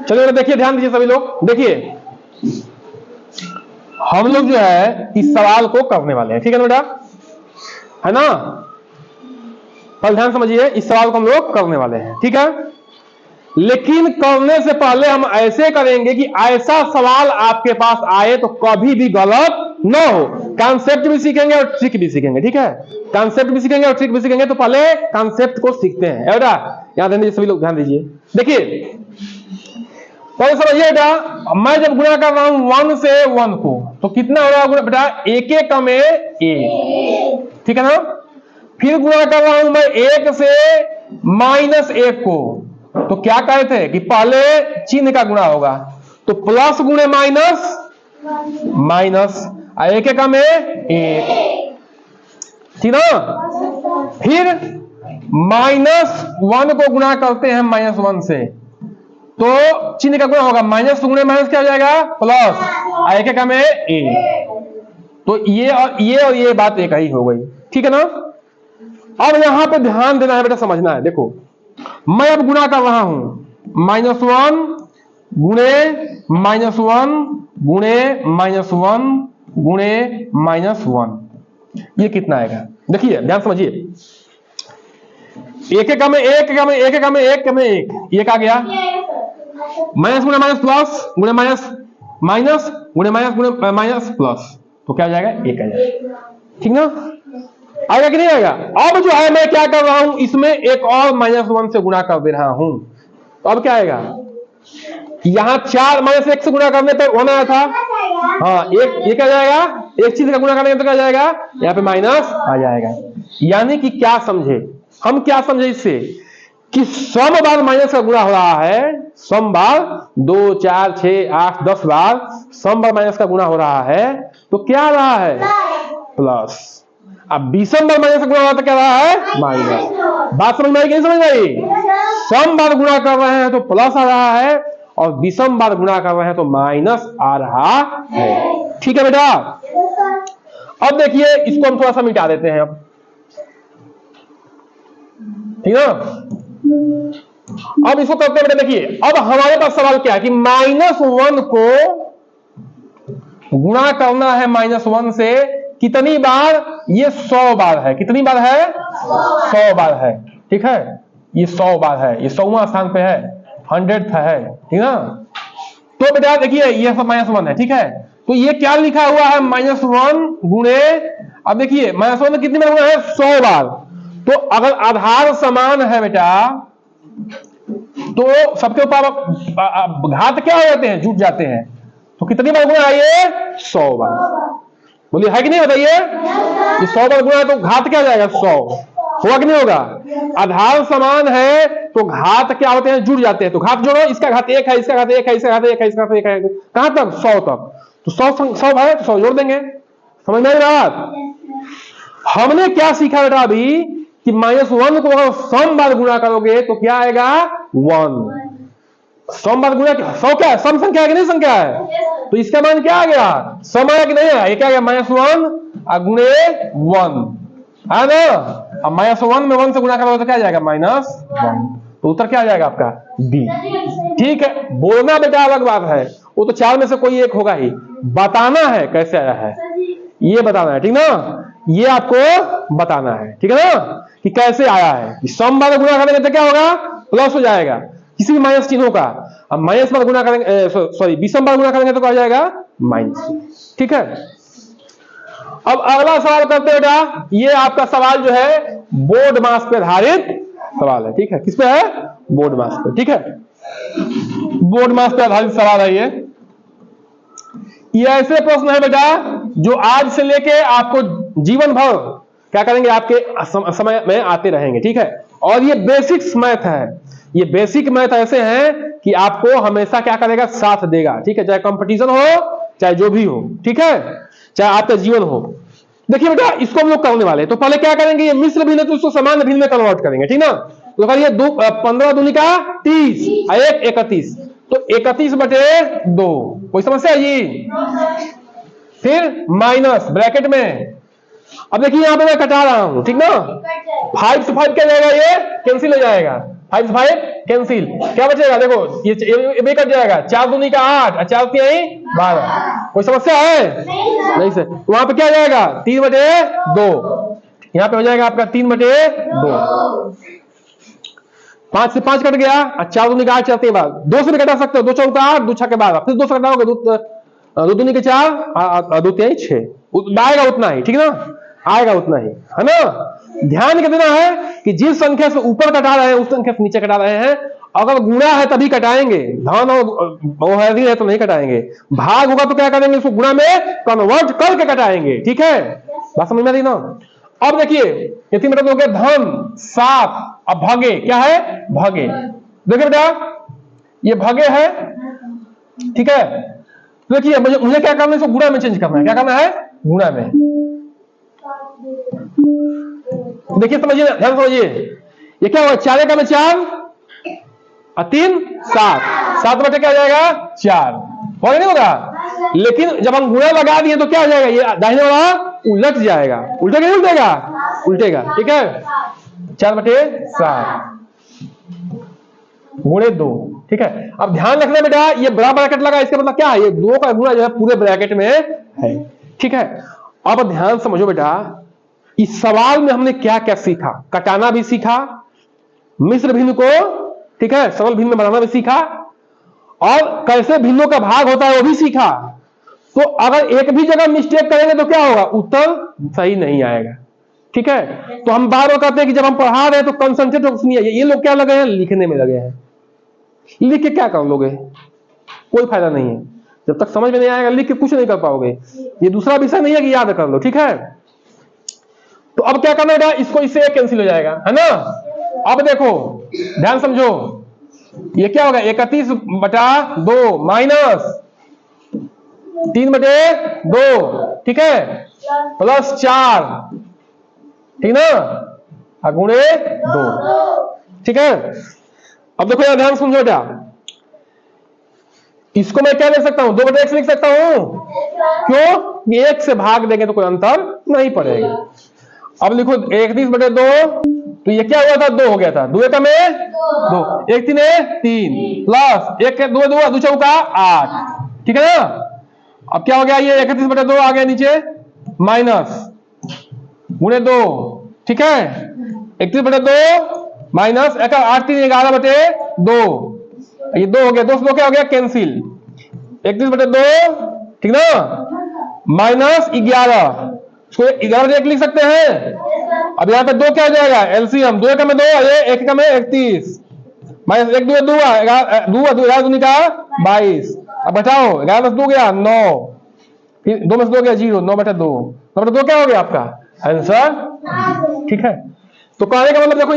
चलिए देखिए, ध्यान दीजिए सभी लोग, देखिए हम लोग जो है इस सवाल को करने वाले हैं, ठीक है ना बेटा, है ना। पर ध्यान समझिए, इस सवाल को हम लोग करने वाले हैं, ठीक है। लेकिन करने से पहले हम ऐसे करेंगे कि ऐसा सवाल आपके पास आए तो कभी भी गलत न हो। कॉन्सेप्ट भी सीखेंगे और ट्रिक भी सीखेंगे, ठीक है। कॉन्सेप्ट भी सीखेंगे और ट्रिक भी सीखेंगे, तो पहले कॉन्सेप्ट को सीखते हैं बेटा। याद रखिए सभी लोग, ध्यान दीजिए। देखिए पहले समझिए बेटा, मैं जब गुणा कर रहा हूं 1 से 1 को, तो कितना हो रहा है बेटा, एक एक का में 1, ठीक है ना। फिर गुणा कर रहा हूं मैं 1 से -1 को, तो क्या कहे थे कि पहले चिन्ह का गुणा होगा, तो प्लस गुणे माइनस, माइनस, एक एक का में 1, ठीक ना। फिर -1 को गुणा करते हैं -1 से, तो चिन्ह का गुणा होगा, माइनस गुणे माइनस क्या हो जाएगा, प्लस, एक एक का में 1, तो ये और ये बात एक ही हो गई, ठीक है ना। अब यहां पे ध्यान देना है बेटा, समझना है। देखो मैं अब गुणा कर रहा हूं, -1 गुणे -1 गुणे -1 गुणे -1, ये कितना आएगा। देखिए ध्यान समझिए, एक एक का में 1, एक का में 1, एक का में 1, में 1, ये क्या गया, माइनस गुणे माइनस प्लस गुणे माइनस माइनस गुणे माइनस प्लस, तो क्या हो जाएगा, 1 आ जाएगा, ठीक ना। आएगा कि नहीं आएगा। अब जो है मैं क्या कर रहा हूं, इसमें एक और -1 से गुणा कर दे रहा हूं, तो अब क्या आएगा, यहां 4 -1 से गुणा करने पर 1 आया था, हाँ, एक आ जाएगा, एक चीज का गुणा करने पर क्या जाएगा, यहाँ पे माइनस आ जाएगा। यानी कि क्या समझे हम, क्या समझे इससे, कि सम बार माइनस का गुणा हो रहा है, सम बार 2 4 6 8 10 बार सम बार माइनस का गुणा हो रहा है, तो क्या आ रहा है, प्लस। अब विषम बार माइनस का गुणा हो रहा है तो क्या रहा है, माइनस। बात समझ में आई कि नहीं समझ में आई। सम बार गुणा कर रहे हैं तो प्लस आ रहा है, और विषम बार गुणा कर रहे हैं तो माइनस आ रहा है, ठीक है बेटा। अब देखिए इसको हम थोड़ा सा मिटा देते हैं, अब ठीक है। अब इसको करते हैं बेटा, देखिए अब हमारे पास सवाल क्या है कि -1 को गुणा करना है -1 से कितनी बार, ये 100 बार है, कितनी बार है, 100 बार है, ठीक है। ये 100 बार है, ये 100वां स्थान पे है, 100th है, ठीक ना। तो बेटा देखिए ये सब -1 है, ठीक है। तो ये क्या लिखा हुआ है, -1 गुणे, अब देखिए -1 कितनी बार गुणा है, 100 बार। तो अगर आधार समान है बेटा, तो सबके ऊपर घात क्या हो जाते हैं, जुट जाते हैं, तो कितनी बार गुणा है ये, 100 बार। बोलिए है कि नहीं, बताइए। ये 100 बार गुणा है तो घात क्या हो जाएगा, 100 होगा कि नहीं होगा। आधार समान है तो घात क्या होते हैं, जुड़ जाते हैं, तो घात जोड़ो, इसका घात 1 है, इसका घात 1 है, इसका घात 1 है, इसका घात 1 है, कहां तक, 100 तक। तो 100 है तो 100 जोड़ देंगे, समझ में आई बात। हमने क्या सीखा बेटा अभी, कि -1 को अगर सम बार गुणा करोगे तो क्या आएगा, 1। सम बार गुणा, 100 क्या है, सम संख्या है कि नहीं संख्या है, तो इसका मान क्या आ गया, सम आया कि नहीं है, ये क्या गया, -1 गुणे 1 है ना। अब -1 में 1 से गुणा करोगे तो क्या आ जाएगा, -1, तो उत्तर क्या आ जाएगा आपका, बी, ठीक है। बोलना बेटा अलग बात है, वो तो 4 में से कोई एक होगा ही, बताना है कैसे आया है, ये बताना है, ठीक ना। ये आपको बताना है, ठीक है ना, कि कैसे आया है। सम बार गुणा करेंगे तो क्या होगा, प्लस हो जाएगा, किसी भी माइनस चिन्हों का। अब माइनस बार गुणा करेंगे, सॉरी विषम बार गुणा करेंगे तो क्या हो जाएगा, माइनस, ठीक है। अब अगला सवाल करते हैं बेटा, ये आपका सवाल जो है बोर्ड मास पे आधारित सवाल है, ठीक है। किस पे है, बोर्ड मास पे, ठीक है। बोर्ड मास पे आधारित सवाल है ये ऐसे प्रश्न है बेटा जो आज से लेके आपको जीवन भर क्या करेंगे, आपके समय में आते रहेंगे, ठीक है। और ये बेसिक्स मैथ है, ये बेसिक मैथ ऐसे हैं कि आपको हमेशा क्या करेगा, साथ देगा, ठीक है। चाहे कंपटीशन हो, चाहे जो भी हो, ठीक है, चाहे आपका जीवन हो। देखिए बेटा इसको हम लोग करने वाले हैं, तो पहले क्या करेंगे, ये मिश्र भिन्न तो इसको समान भिन्न में कन्वर्ट करेंगे, ठीक ना। तो करिए 15 दूनी का 30, 1 31, तो 31/2, कोई समस्या है जी। फिर माइनस ब्रैकेट में, अब देखिए यहां पे मैं कटा रहा हूं, ठीक ना। 5 से 5 क्या जाएगा, ये कैंसिल हो जाएगा, 5 5 कैंसिल, क्या बचेगा देखो, ये भी कट जाएगा, 4 दूनी का 8 और 4 3 12। कोई समस्या है? नहीं सर। वहां पे क्या जाएगा 3/2, यहाँ पे हो जाएगा आपका 3/2। 5 से 5 कट गया और 4 दूनी का 8 4 3 12। 2 से भी कटा सकते हो, 2 चौका 8 2 छक्के 12, फिर 2 से कटाओगे 2 दूनी के 4 और 2 3 6, आएगा उतना ही, ठीक ना, आएगा उतना ही, है ना। ध्यान क्या देना है कि जिस संख्या से ऊपर कटा रहे हैं उस संख्या से नीचे कटा रहे हैं। अगर गुणा है तभी कटाएंगे, धन और है तो नहीं कटाएंगे। भाग होगा तो क्या करेंगे, उसको गुणा में कन्वर्ट करके कटाएंगे, ठीक है, बात समझ में आ रही ना। अब देखिए यदि मतलब हो गया धन 7, अब भागे क्या है, भागे, देखिए बेटा ये भागे है, ठीक है। देखिए मुझे क्या करना है, इसको गुणा में चेंज करना है, क्या करना है, गुणा में। देखिए समझिए, ध्यान समझिए, ये क्या होगा, 4 का में 4 और 3 7, 7 बटे क्या हो जाएगा 4, हो नहीं होगा। लेकिन जब हम गुणा लगा दिए तो क्या हो जाएगा, ये दाहिने वाला उलट जाएगा, उल्टेगा नहीं उल्टेगा, उल्टेगा, ठीक है। 4/7 गुणे 2, ठीक है। अब ध्यान रखना बेटा, ये बड़ा ब्रैकेट लगा, इसका मतलब क्या है, ये 2 का गुणा जो है पूरे ब्रैकेट में है, ठीक है। अब ध्यान समझो बेटा, इस सवाल में हमने क्या क्या सीखा, कटाना भी सीखा, मिश्र भिन्न को, ठीक है, सरल भिन्न में बनाना भी सीखा, और कैसे भिन्नों का भाग होता है वो भी सीखा। तो अगर एक भी जगह मिस्टेक करेंगे तो क्या होगा, उत्तर सही नहीं आएगा, ठीक है। तो हम बार बार कहते हैं कि जब हम पढ़ा रहे हैं तो कंसंट्रेट होकर सुनिए। ये लोग क्या लगे हैं, लिखने में लगे हैं, लिख के क्या कर लोगे, कोई फायदा नहीं है, जब तक समझ में नहीं आएगा लिख के कुछ नहीं कर पाओगे। ये दूसरा विषय नहीं है कि याद कर लो, ठीक है। तो अब क्या करना है, इसको इससे कैंसिल हो जाएगा, है ना। अब देखो ध्यान समझो, ये क्या होगा, 31/2 माइनस 3/2, ठीक है, प्लस 4, ठीक ना, गुणे 2, ठीक है। अब देखो यार ध्यान समझो बेटा, इसको मैं क्या लिख सकता हूं, 2/x लिख सकता हूं, क्यों, 1 से भाग देंगे तो कोई अंतर नहीं पड़ेगा। अब लिखो 31/2, तो ये क्या हुआ था, 2 हो गया था, 2 का में 2, 1 3 3 प्लस 1 2 2 2 चौका 8, ठीक है ना। अब क्या हो गया, ये 31/2 आ गया नीचे, माइनस गुणे 2, ठीक है, 31/2 माइनस 8 3 11/2, ये 2 हो गया, 2 से 2 क्या हो गया, कैंसिल, 31/2, ठीक ना, माइनस 11, इसको 11 लिख सकते हैं। अब यहाँ पे 2 क्या हो जाएगा, एलसीएम, 2 का में 2, 1 का में 31, माइनस 1 2 2 11 दूनी का 22। अब बचाओ, 11 2 गया 9, फिर 2 में से 2 गया 0, 9/2, 9/2 क्या हो गया आपका आंसर, ठीक है। तो कहने का मतलब देखो